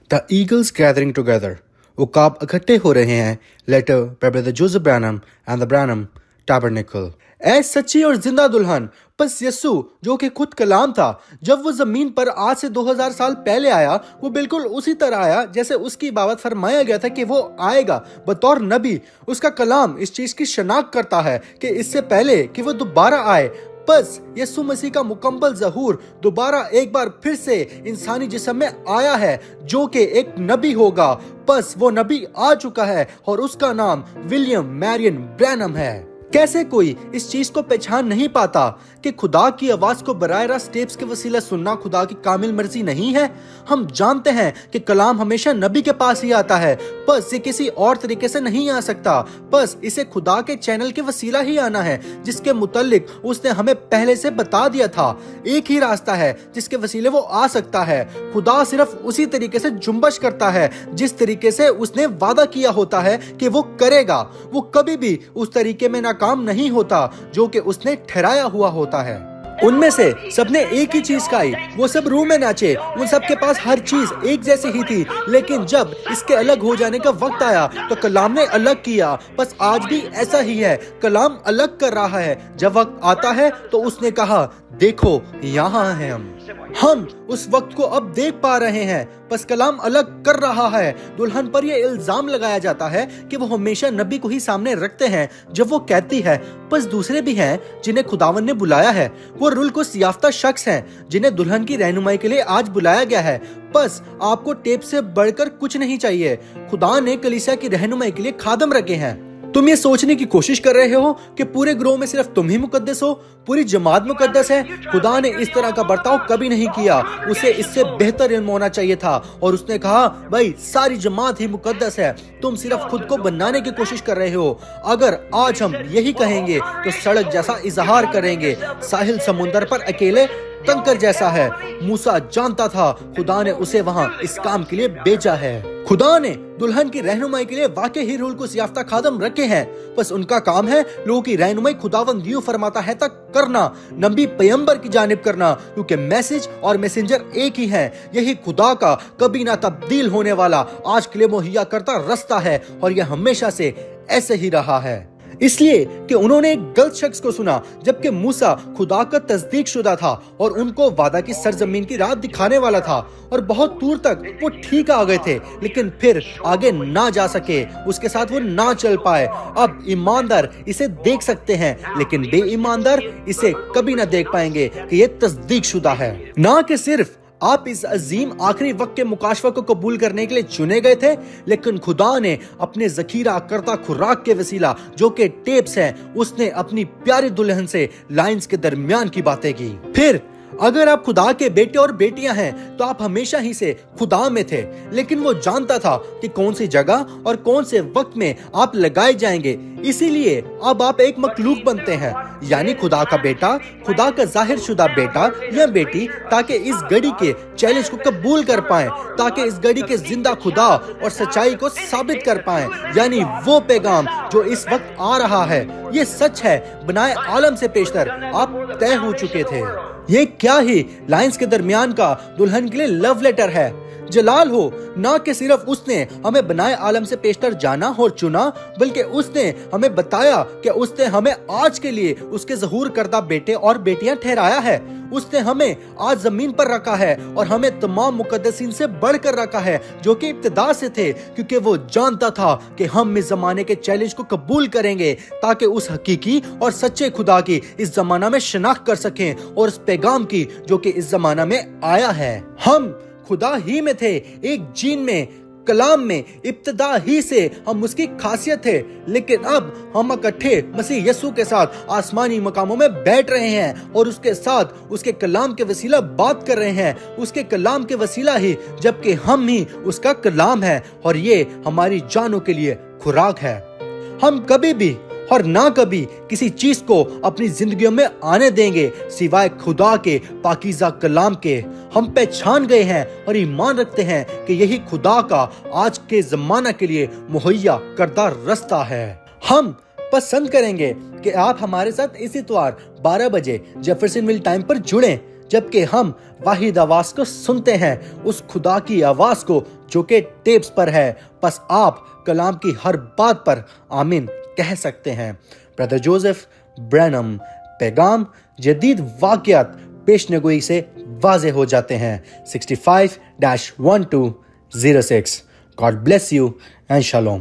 The Eagles gathering together. उकाब इकट्ठे हो रहे हैं. Letter by Brother Joseph Branham and the Branham Tabernacle. ऐ सच्ची और जिंदा दुल्हन, बस यस्सु जो कि खुद कलाम था, जब वो जमीन पर आज से 2000 साल पहले आया, वो बिल्कुल उसी तरह आया जैसे उसकी बाबत फरमाया गया था कि वो आएगा बतौर नबी. उसका कलाम इस चीज की शनाख्त करता है कि इससे पहले कि वो दोबारा आए, बस यीशु मसीह का मुकम्मल ज़हूर दोबारा एक बार फिर से इंसानी जिस्म में आया है, जो कि एक नबी होगा. बस वो नबी आ चुका है और उसका नाम विलियम मैरियन ब्रैनम है. कैसे कोई इस चीज को पहचान नहीं पाता कि खुदा की आवाज को बराह रास्त टेप्स के वसीला सुनना खुदा की कामिल मर्जी नहीं है. हम जानते हैं कि कलाम हमेशा नबी के पास ही आता है, बस ये किसी और तरीके से नहीं आ सकता. बस इसे खुदा के चैनल के वसीला ही आना है, जिसके मुतल्लिक उसने हमें पहले से बता दिया था. एक ही रास्ता है जिसके वसीले वो आ सकता है. खुदा सिर्फ उसी तरीके से जुम्बश करता है जिस तरीके से उसने वादा किया होता है कि वो करेगा. वो कभी भी उस तरीके में नाकाम नहीं होता जो कि उसने ठहराया हुआ होता है. उनमें से सबने एक ही चीज खाई, वो सब रूह में नाचे. उन सब के पास हर चीज एक जैसी ही थी, लेकिन जब इसके अलग हो जाने का वक्त आया तो कलाम ने अलग किया. बस आज भी ऐसा ही है, कलाम अलग कर रहा है. जब वक्त आता है तो उसने कहा, देखो यहाँ हैं हम उस वक्त को अब देख पा रहे हैं. बस कलाम अलग कर रहा है. दुल्हन पर यह इल्जाम लगाया जाता है कि वो हमेशा नबी को ही सामने रखते हैं जब वो कहती है, बस दूसरे भी हैं जिन्हें खुदावन ने बुलाया है. वो रुल को याफ्ता शख्स हैं जिन्हें दुल्हन की रहनुमाई के लिए आज बुलाया गया है. बस आपको टेप से बढ़कर कुछ नहीं चाहिए. खुदा ने कलीसिया की रहनुमाई के लिए खादम रखे हैं. तुम ये सोचने की कोशिश कर रहे हो कि पूरे ग्रोह में सिर्फ तुम ही मुकद्दस हो, पूरी जमात मुकद्दस है. खुदा ने इस तरह का बर्ताव कभी नहीं किया. उसे इससे बेहतर इल्म होना चाहिए था और उसने कहा, भाई सारी जमात ही मुकद्दस है, तुम सिर्फ खुद को बनाने की कोशिश कर रहे हो. अगर आज हम यही कहेंगे तो सड़क जैसा इजहार करेंगे. साहिल समुंदर पर अकेले कंकर जैसा है. मूसा जानता था खुदा ने उसे वहाँ इस काम के लिए भेजा है. खुदा ने दुल्हन की रहनुमाई के लिए वाकई ही रूल को याफ्ता खादम रखे हैं. बस उनका काम है लोगों की रहनुमाई खुदावंद यूं फरमाता है तक करना, नबी पैगंबर की जानिब करना, क्योंकि मैसेज और मैसेंजर एक ही है. यही खुदा का कभी ना तब्दील होने वाला आज के लिए मुहैया करता रास्ता है और यह हमेशा से ऐसे ही रहा है. इसलिए कि उन्होंने एक गलत शख्स को सुना, जबकि मूसा खुदा का तस्दीक शुदा था और उनको वादा की सरजमीन की राह दिखाने वाला था. और बहुत दूर तक वो ठीक आ गए थे, लेकिन फिर आगे ना जा सके. उसके साथ वो ना चल पाए. अब ईमानदार इसे देख सकते हैं, लेकिन बेईमानदार इसे कभी ना देख पाएंगे कि ये तस्दीक शुदा है. ना कि सिर्फ आप इस अजीम आखिरी वक्त के मुकाशफा को कबूल करने के लिए चुने गए थे, लेकिन खुदा ने अपने जखीरा करता खुराक के वसीला जो कि टेप्स हैं, उसने अपनी प्यारी दुल्हन से लाइंस के दरमियान की बातें की. फिर अगर आप खुदा के बेटे और बेटियां हैं तो आप हमेशा ही से खुदा में थे, लेकिन वो जानता था कि कौन सी जगह और कौन से वक्त में आप लगाए जाएंगे. इसीलिए अब आप एक मखलूक बनते हैं, यानी खुदा का बेटा, खुदा का जाहिर शुदा बेटा या बेटी, ताकि इस घड़ी के चैलेंज को कबूल कर पाएं, ताकि इस घड़ी के जिंदा खुदा और सच्चाई को साबित कर पाएं. यानी वो पैगाम जो इस वक्त आ रहा है, ये सच है, बनाए आलम से पेशतर आप तय हो चुके थे. ये क्या ही लाइंस के दरमियान का दुल्हन के लिए लव लेटर है. जलाल हो, ना कि सिर्फ उसने हमें बनाए आलम से पेशतर जाना और चुना, बल्कि उसने हमें बताया कि उसने हमें आज के लिए उसके ज़हूर करदा बेटे और बेटियां ठहराया है. उसने हमें आज जमीन पर रखा है और हमें तमाम मुकद्दसीन से बढ़कर रखा है जो कि इब्तिदा से थे, क्योंकि वो जानता था कि हम इस जमाने के चैलेंज को कबूल करेंगे ताकि उस हकीकी और सच्चे खुदा की इस जमाना में शनाख्त कर सकें और उस पैगाम की जो कि इस जमाना में आया है. हम खुदा ही में थे, एक जीन में, कलाम में, इब्तिदा ही से हम उसकी खासियत थे. लेकिन अब हम इकट्ठे मसीह यीशु के साथ आसमानी मकामों में बैठ रहे हैं और उसके साथ उसके कलाम के वसीला बात कर रहे हैं. उसके कलाम के वसीला ही, जबकि हम ही उसका कलाम है और ये हमारी जानों के लिए खुराक है. हम कभी भी और ना कभी किसी चीज को अपनी जिंदगियों में आने देंगे सिवाय खुदा के पाकीज़ा कलाम के. हम पहचान गए हैं और ईमान रखते हैं कि यही खुदा का आज के जमाना के लिए मुहैया करदा रास्ता है. हम पसंद करेंगे कि आप हमारे साथ इस इतवार 12 बजे जेफरसनविल टाइम पर जुड़ें, जबकि हम वाहिद आवाज को सुनते हैं, उस खुदा की आवाज को جو کہ ٹیپس پر ہے، بس آپ کلام کی ہر بات پر آمین کہہ سکتے ہیں۔ بردر جوزف برینم پیغام جدید واقعات پیشنگوئی سے واضح ہو جاتے ہیں۔ 65-1206 God bless you and shalom۔